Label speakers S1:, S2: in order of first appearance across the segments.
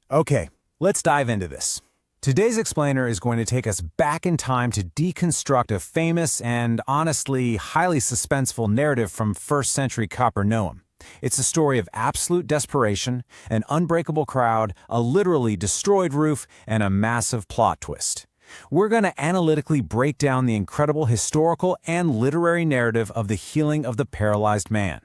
S1: Okay, let's dive into this. Today's explainer is going to take us back in time to deconstruct a famous and honestly highly suspenseful narrative from 1st century Capernaum. It's a story of absolute desperation, an unbreakable crowd, a literally destroyed roof, and a massive plot twist. We're going to analytically break down the incredible historical and literary narrative of the healing of the paralyzed man.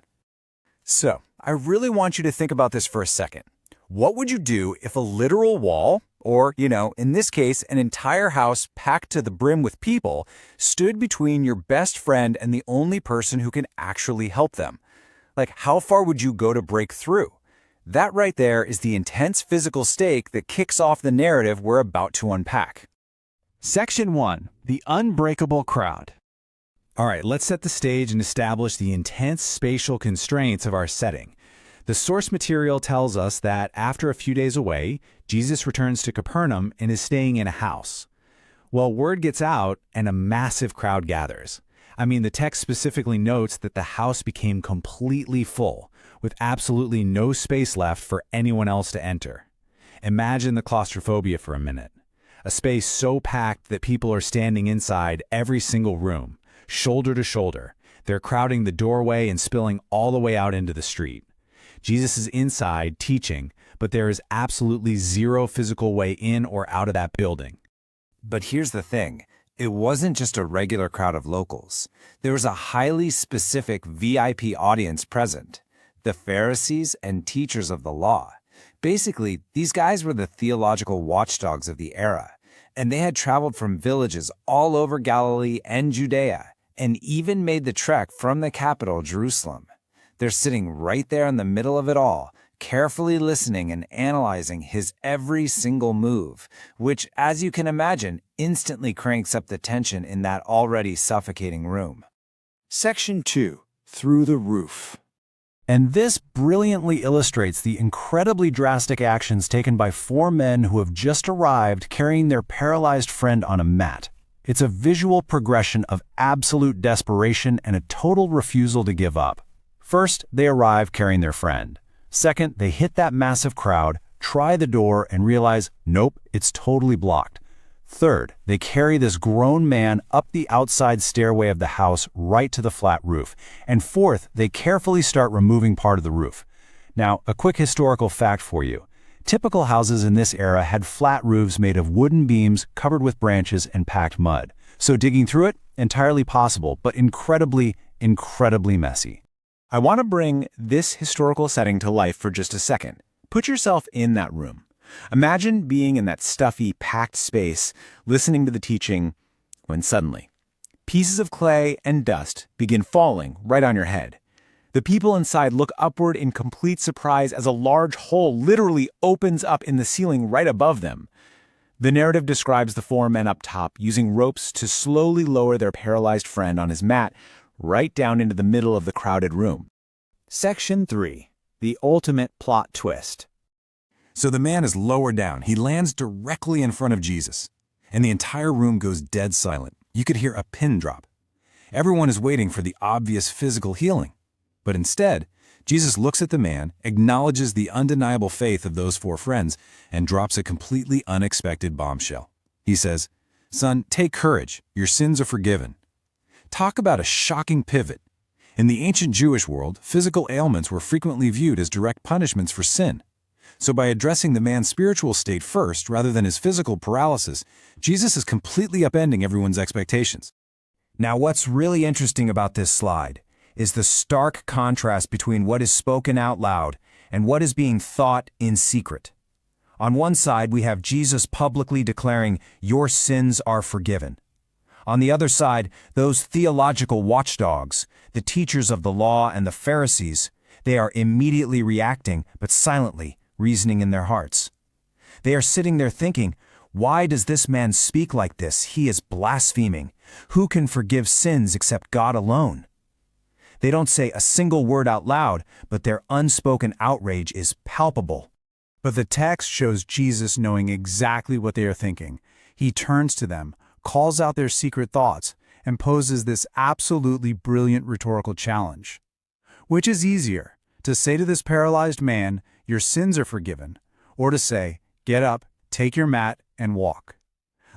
S1: So, I really want you to think about this for a second. What would you do if a literal wall, or, in this case, an entire house packed to the brim with people, stood between your best friend and the only person who can actually help them? Like, how far would you go to break through? That right there is the intense physical stake that kicks off the narrative we're about to unpack.
S2: Section 1. The Unbreakable Crowd.
S1: All right, let's set the stage and establish the intense spatial constraints of our setting. The source material tells us that after a few days away, Jesus returns to Capernaum and is staying in a house. Well, word gets out and a massive crowd gathers. The text specifically notes that the house became completely full, with absolutely no space left for anyone else to enter. Imagine the claustrophobia for a minute. A space so packed that people are standing inside every single room, shoulder to shoulder. They're crowding the doorway and spilling all the way out into the street. Jesus is inside teaching, but there is absolutely zero physical way in or out of that building.
S3: But here's the thing. It wasn't just a regular crowd of locals. There was a highly specific VIP audience present, the Pharisees and teachers of the law. Basically, these guys were the theological watchdogs of the era, and they had traveled from villages all over Galilee and Judea, and even made the trek from the capital, Jerusalem. They're sitting right there in the middle of it all, carefully listening and analyzing his every single move, which, as you can imagine, instantly cranks up the tension in that already suffocating room.
S2: Section 2. Through the Roof.
S1: And this brilliantly illustrates the incredibly drastic actions taken by 4 men who have just arrived carrying their paralyzed friend on a mat. It's a visual progression of absolute desperation and a total refusal to give up. First, they arrive carrying their friend. Second, they hit that massive crowd, try the door, and realize, nope, it's totally blocked. Third, they carry this grown man up the outside stairway of the house right to the flat roof. And fourth, they carefully start removing part of the roof. Now, a quick historical fact for you. Typical houses in this era had flat roofs made of wooden beams covered with branches and packed mud. So digging through it, entirely possible, but incredibly, incredibly messy.
S2: I want to bring this historical setting to life for just a second. Put yourself in that room. Imagine being in that stuffy, packed space, listening to the teaching, when suddenly, pieces of clay and dust begin falling right on your head. The people inside look upward in complete surprise as a large hole literally opens up in the ceiling right above them. The narrative describes the 4 men up top using ropes to slowly lower their paralyzed friend on his mat right down into the middle of the crowded room.
S3: Section 3. The Ultimate Plot Twist.
S1: So the man is lowered down. He lands directly in front of Jesus, and the entire room goes dead silent. You could hear a pin drop. Everyone is waiting for the obvious physical healing. But instead, Jesus looks at the man, acknowledges the undeniable faith of those 4 friends, and drops a completely unexpected bombshell. He says, "Son, take courage. Your sins are forgiven." Talk about a shocking pivot. In the ancient Jewish world, physical ailments were frequently viewed as direct punishments for sin. So by addressing the man's spiritual state first, rather than his physical paralysis, Jesus is completely upending everyone's expectations. Now, what's really interesting about this slide is the stark contrast between what is spoken out loud and what is being thought in secret. On one side, we have Jesus publicly declaring, "Your sins are forgiven." On the other side, those theological watchdogs, the teachers of the law and the Pharisees, they are immediately reacting, but silently, reasoning in their hearts. They are sitting there thinking, why does this man speak like this? He is blaspheming. Who can forgive sins except God alone? They don't say a single word out loud, but their unspoken outrage is palpable. But the text shows Jesus knowing exactly what they are thinking. He turns to them, calls out their secret thoughts, and poses this absolutely brilliant rhetorical challenge. Which is easier, to say to this paralyzed man, "Your sins are forgiven," or to say,
S2: get up, take your mat, and walk.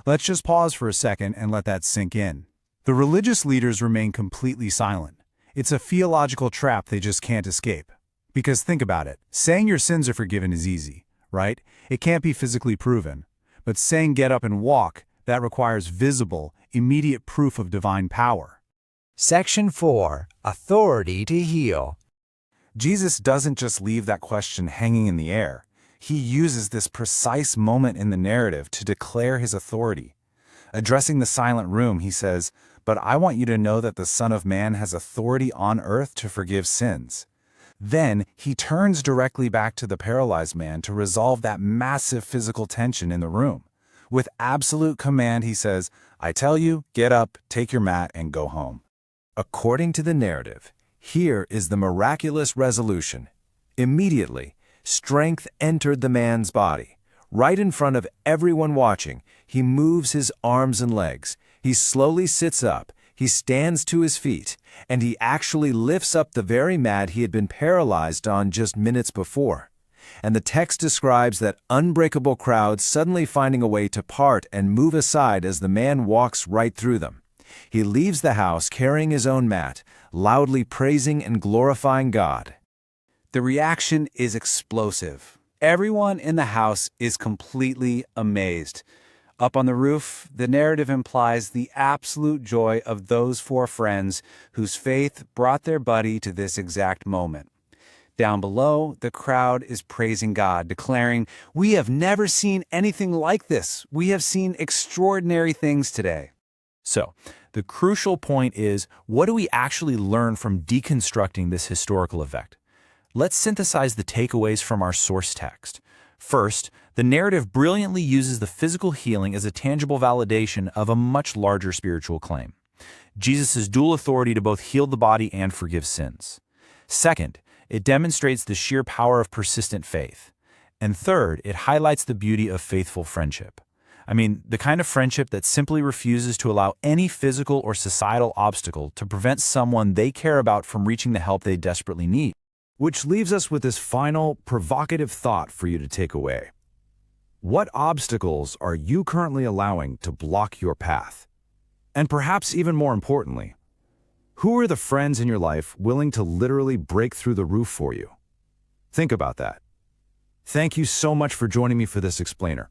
S2: Let's just pause for a second and let that sink in. The religious leaders remain completely silent. It's a theological trap they just can't escape. Because think about it, saying your sins are forgiven is easy, right? It can't be physically proven. But saying get up and walk, that requires visible, immediate proof of divine power.
S3: Section 4. Authority to heal.
S1: Jesus doesn't just leave that question hanging in the air. He uses this precise moment in the narrative to declare his authority. Addressing the silent room, he says, "But I want you to know that the Son of Man has authority on earth to forgive sins." Then he turns directly back to the paralyzed man to resolve that massive physical tension in the room. With absolute command, he says, "I tell you, get up, take your mat, and go home."
S3: According to the narrative, here is the miraculous resolution. Immediately, strength entered the man's body. Right in front of everyone watching, he moves his arms and legs. He slowly sits up, he stands to his feet, and he actually lifts up the very mat he had been paralyzed on just minutes before. And the text describes that unbreakable crowd suddenly finding a way to part and move aside as the man walks right through them. He leaves the house carrying his own mat, loudly praising and glorifying God.
S1: The reaction is explosive. Everyone in the house is completely amazed. Up on the roof, the narrative implies the absolute joy of those four friends whose faith brought their buddy to this exact moment. Down below, the crowd is praising God, declaring, "We have never seen anything like this. We have seen extraordinary things today."
S2: So, the crucial point is, what do we actually learn from deconstructing this historical event? Let's synthesize the takeaways from our source text. First, the narrative brilliantly uses the physical healing as a tangible validation of a much larger spiritual claim. Jesus' dual authority to both heal the body and forgive sins. Second, it demonstrates the sheer power of persistent faith. And third, it highlights the beauty of faithful friendship. I mean, the kind of friendship that simply refuses to allow any physical or societal obstacle to prevent someone they care about from reaching the help they desperately need.
S1: Which leaves us with this final, provocative thought for you to take away. What obstacles are you currently allowing to block your path? And perhaps even more importantly, who are the friends in your life willing to literally break through the roof for you? Think about that. Thank you so much for joining me for this explainer.